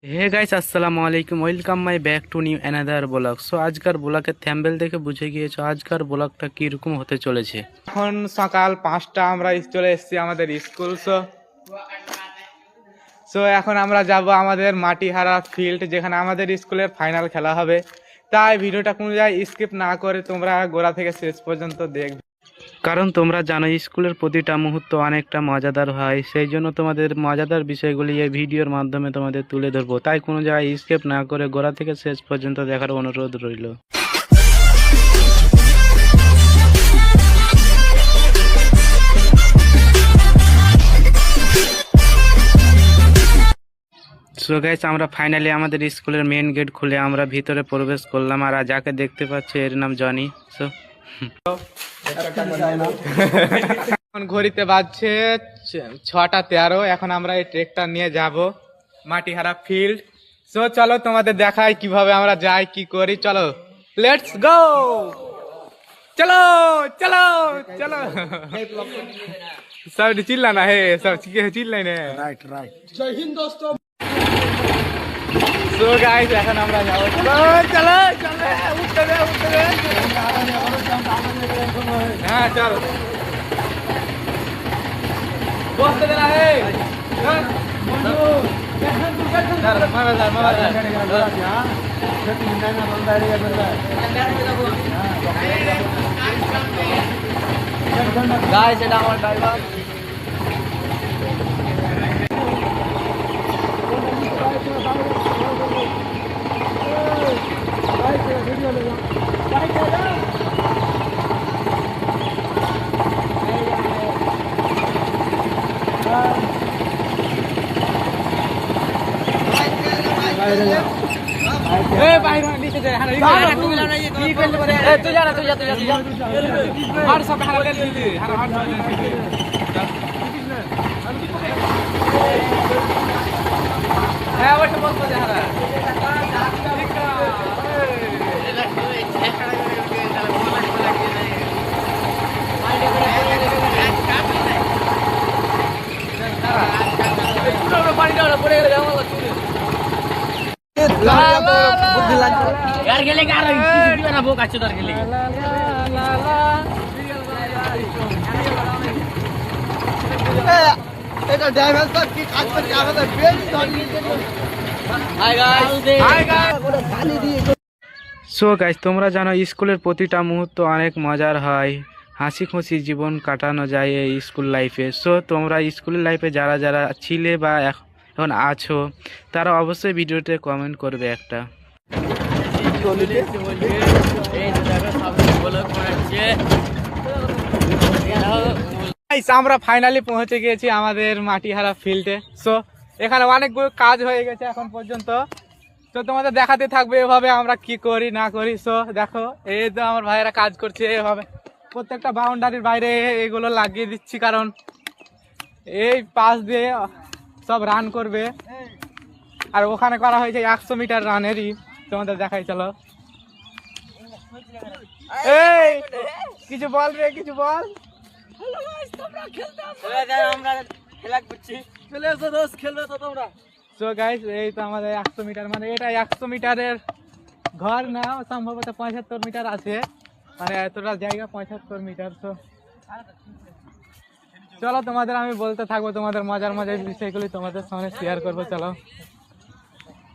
Hey guys, আসসালামু আলাইকুম। Welcome my back to new another blog. So আজকার ব্লগের থ্যাম্বেল দেখে বুঝে গিয়েছো আজকার ব্লগটা কিরকম হতে চলেছে। এখন সকাল 5টা আমরা চলে এসেছি আমাদের স্কুল। সো এখন আমরা যাব আমাদের মাটিহারা ফিল্ড, যেখানে আমাদের স্কুলের ফাইনাল খেলা হবে। তাই ভিডিওটা কোনো জায়গায় স্কিপ না করে তোমরা গোড়া থেকে শেষ পর্যন্ত দেখবে, কারণ তোমরা জানো স্কুলের প্রতিটা মুহূর্ত অনেকটা মজাদার হয়, সেই জন্য তোমাদের মজাদার বিষয়গুলি এই ভিডিওর মাধ্যমে তোমাদের তুলে ধরবো। তাই কোনো জায়গায় স্কিপ না করে গোড়া থেকে শেষ পর্যন্ত দেখার অনুরোধ রইল। সো গাইস, আমরা ফাইনালি আমাদের স্কুলের মেইন গেট খুলে আমরা ভিতরে প্রবেশ করলাম। আর যাকে দেখতে পাচ্ছ এর নাম জনি। সো এখন ঘড়িতে বাজছে 6টা 13। এখন আমরা এই ট্রেকটা নিয়ে যাব মাটিহারা ফিল্ড। সো চলো তোমাদের দেখাই কিভাবে আমরা যাই, কি করি। চলো, লেটস গো। চলো চলো চলো। সব চিল্লা না হে, সব চিল্লাই না। Right right. জয় হিন্দ দোস্ত। সো গাইস, এখন আমরা যাবো। চলো চলো চলো, উঠতে দে উঠতে দে। হ্যাঁ চলো, বসতে দে না হে। গাইস, এটা আমার ড্রাইভার। সো গাইস, তোমরা জানো স্কুলের প্রতিটা মুহূর্ত অনেক মজার হয়, হাসি খুশি জীবন কাটানো যায় এই স্কুল লাইফে। সো তোমরা স্কুল লাইফে যারা যারা ছিলে বা এখন আছো, তারা অবশ্যই ভিডিওতে কমেন্ট করবে একটা। আমরা ফাইনালি পৌঁছে গিয়েছি আমাদের মাটিহারা ফিল্ডে। সো এখানে অনেকগুলো কাজ হয়ে গেছে এখন পর্যন্ত। তো তোমাদের দেখাতে থাকবে এভাবে আমরা কি করি না করি। সো দেখো, এই তো আমার ভাইয়েরা কাজ করছে এভাবে প্রত্যেকটা বাউন্ডারির বাইরে এগুলো লাগিয়ে দিচ্ছি, কারণ এই পাশ দিয়ে সব রান করবে। আর ওখানে করা হয়েছে 100 মিটার রানেরই, তোমাদের দেখাই। চলো, এই কিছু বল রে, কিছু বল। সো গাইস, এই তো আমাদের 100 মিটার, মানে এটা 100 মিটারের ঘর না, সম্ভবত 75 মিটার আছে, মানে এতটা জায়গা 75 মিটার। তো চলো, তোমাদের আমি বলতে থাকবো, তোমাদের মজার মজার বিষয়গুলি তোমাদের সামনে শেয়ার করবো। চলো,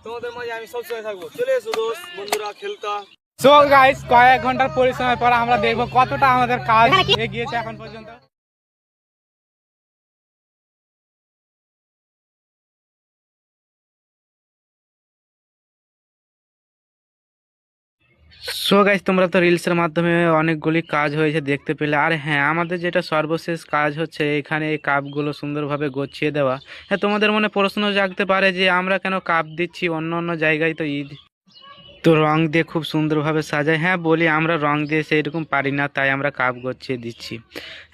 তোমাদের মাঝে আমি সবসময় থাকবো। চলে এসো দোস্ত, বন্ধুরা খেলতা। সো গাইস, কয়েক ঘন্টার পরিশ্রমের পর আমরা দেখবো কতটা আমাদের কাজ এগিয়েছে এখন পর্যন্ত। সো গাইস, তোমরা তো রিলসের মাধ্যমে অনেকগুলি কাজ হয়েছে দেখতে পেলে। আর হ্যাঁ, আমাদের যেটা সর্বশেষ কাজ হচ্ছে এখানে এই কাপগুলো সুন্দরভাবে গছিয়ে দেওয়া। হ্যাঁ, তোমাদের মনে প্রশ্ন জাগতে পারে যে আমরা কেন কাপ দিচ্ছি, অন্য অন্য জায়গায় তো ঈদ তো রং দিয়ে খুব সুন্দরভাবে সাজায়। হ্যাঁ বলি, আমরা রং দিয়ে সেইরকম পারি না, তাই আমরা কাপ গছিয়ে দিচ্ছি।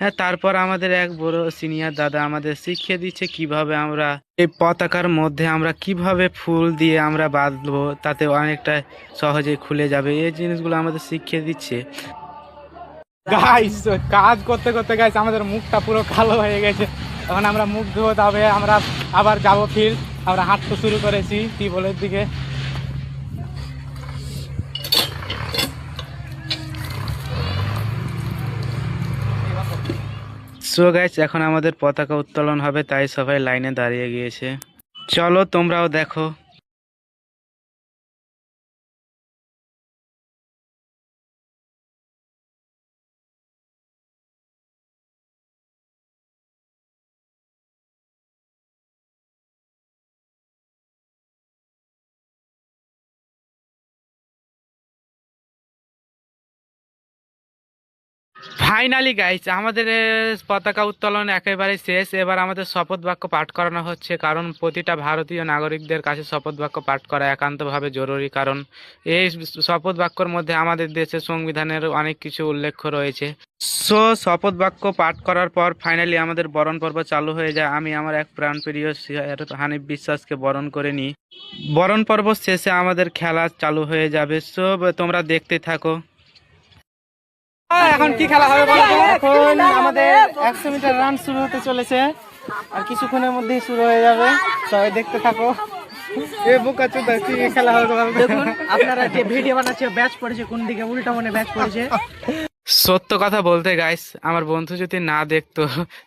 হ্যাঁ, তারপর আমাদের এক বড় সিনিয়র দাদা আমাদের শিখিয়ে দিচ্ছে কিভাবে আমরা এই পতাকার মধ্যে আমরা কিভাবে ফুল দিয়ে আমরা বাঁধবো, তাতে অনেকটা সহজে খুলে যাবে। এই জিনিসগুলো আমাদের শিখিয়ে দিচ্ছে। গাইস, কাজ করতে করতে গাইস আমাদের মুখটা পুরো কালো হয়ে গেছে। এখন আমরা মুখ ধুয়ে তবে আমরা আবার যাবো ফিল্ড। আমরা হাঁটতে শুরু করেছি টিউবওয়েলের দিকে। সো গাইস, এখন আমাদের পতাকা উত্তোলন হবে, তাই সবাই লাইনে দাঁড়িয়ে গিয়েছে। চলো তোমরাও দেখো। ফাইনালি গাইস, আমাদের পতাকা উত্তোলন একেবারে শেষ। এবার আমাদের শপথ বাক্য পাঠ করানো হচ্ছে, কারণ প্রতিটা ভারতীয় নাগরিকদের কাছে শপথ বাক্য পাঠ করা একান্তভাবে জরুরি। কারণ এই শপথ বাক্যর মধ্যে আমাদের দেশের সংবিধানের অনেক কিছু উল্লেখ রয়েছে। সো শপথ বাক্য পাঠ করার পর ফাইনালি আমাদের বরণ পর্ব চালু হয়ে যায়। আমি আমার এক প্রাণপ্রিয় স্যার হানিফ বিশ্বাসকে বরণ করে নিই। বরণ পর্ব শেষে আমাদের খেলা চালু হয়ে যাবে। সো তোমরা দেখতে থাকো। এখন কি খেলা হবে বলো তো? এখন আমাদের 100 মিটার রান শুরু হতে চলেছে, আর কিছুক্ষণের মধ্যেই শুরু হয়ে যাবে। সবাই দেখতে থাকো। এ বোকা চোদা, কি খেলা হবে বলো তো? দেখুন আপনারা যে ভিডিও বানাচ্ছে ব্যাচ পড়েছে কোন দিকে, উল্টা মনে ব্যাচ পড়েছে। সত্য কথা বলতে গাইস, আমার বন্ধু যদি না দেখতো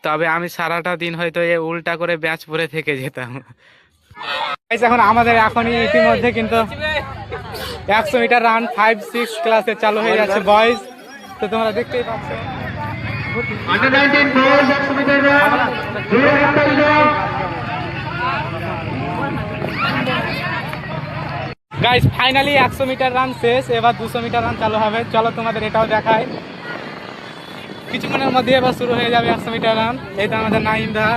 তবে আমি সারাটা দিন হয়তো এ উল্টা করে ব্যাচ পরে থেকে যেতাম। Guys, এখন আমাদের এখনই ইতিমধ্যে কিন্তু 100 মিটার রান 5-6 ক্লাসে চালু হয়ে যাচ্ছে বয়েজ। তো তোমরা দেখতেই পাচ্ছ গাইস, ফাইনালি 100 মিটার রান শেষ। এবার 200 মিটার রান চালু হবে। চলো তোমাদের এটাও দেখায়। কিছুক্ষণের মধ্যে এবার শুরু হয়ে যাবে 100 মিটার রান। এই তো আমাদের নাইম দা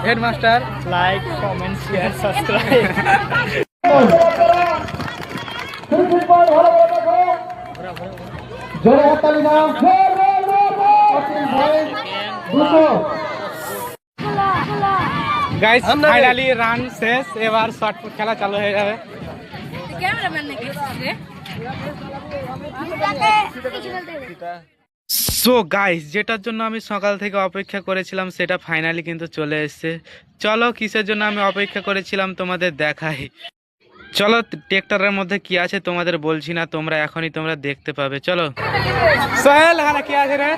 headmaster. Like, comment, share, subscribe. Guys, finally run শেষ। এবার শর্টপুট খেলা চালু হয়ে যাবে। সো গাইস, যেটার জন্য আমি সকাল থেকে অপেক্ষা করেছিলাম সেটা ফাইনালি কিন্তু চলে এসেছে। চলো কিসের জন্য আমি অপেক্ষা করেছিলাম তোমাদের দেখাই। চলো ট্রেক্টরের মধ্যে কি আছে তোমাদের বলছি না, তোমরা দেখতে পাবে। চলো সোহেল, এখানে কি আছে রে?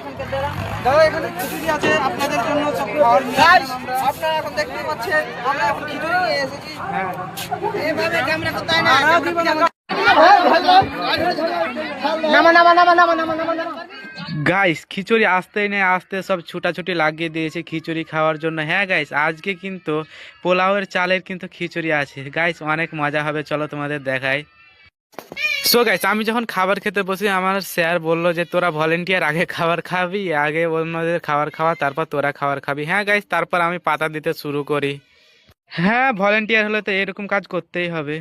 দাদা এখানে খিচুড়ি আছে আপনাদের জন্য, সব খাওয়ার নিয়ে আসলাম আমরা। আপনারা এখন দেখতে পাচ্ছেন আমরা এখন খিচুড়ি নিয়ে এসেছি। এইভাবে ক্যামেরা করতে হয় না। নামা নামা নামা নামা নামা নামা নামা। গাইস, খিচুড়ি আসতেই নেই আসতে সব ছুটাছুটি লাগিয়ে দিয়েছে খিচুড়ি খাওয়ার জন্য। হ্যাঁ গাইস, আজকে কিন্তু পোলাওয়ের চালের কিন্তু খিচুড়ি আছে গাইস, অনেক মজা হবে। চলো তোমাদের দেখাই। সো গাইস, আমি যখন খাবার খেতে বসি আমার স্যার বললো যে তোরা ভলেন্টিয়ার আগে খাবার খাবি, আগে অন্যদের খাবার খাওয়া, তারপর তোরা খাবার খাবি। হ্যাঁ গাইস, তারপর আমি পাতা দিতে শুরু করি। হ্যাঁ, ভলেন্টিয়ার হলে তো এরকম কাজ করতেই হবে।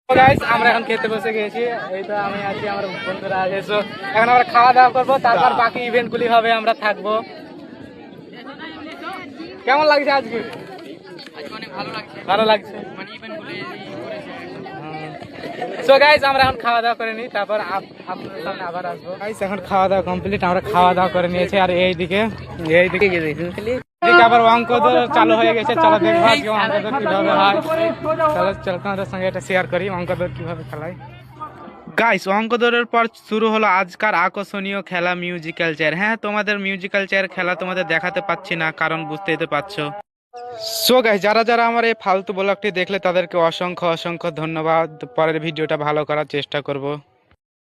গাইস, আমরা এখন খেতে বসে গেছি। এই তো আমি আছি, আমার বন্ধুরা আছে। সো এখন আমরা খাওয়া দাওয়া করবো, তারপর বাকি ইভেন্ট গুলি হবে, আমরা থাকবো। কেমন লাগছে আজকে? ভালো লাগছে। সো গাইস, আমরা এখন খাওয়া দাওয়া করে নিই, তারপর আপনাদের সামনে আবার আসবো। গাইস, এখন খাওয়া দাওয়া কমপ্লিট, আমরা খাওয়া দাওয়া করে নিয়েছি। আর এইদিকে আবার অঙ্ক চালু হয়ে গেছে। চলো দেখবো আজকে অঙ্ক কিভাবে হয়। চলো তোমাদের সঙ্গে এটা শেয়ার করি, অঙ্ক কিভাবে খেলায়। গাইস, অঙ্ক দৌড়ের পর শুরু হলো আজকার আকর্ষণীয় খেলা মিউজিক্যাল চেয়ার। হ্যাঁ, তোমাদের মিউজিক্যাল চেয়ার খেলা তোমাদের দেখাতে পাচ্ছি না, কারণ বুঝতেই তো পারছো। সো গাইস, যারা যারা আমার এই ফালতু ব্লগটি দেখলে তাদেরকে অসংখ্য অসংখ্য ধন্যবাদ। পরের ভিডিওটা ভালো করার চেষ্টা করব।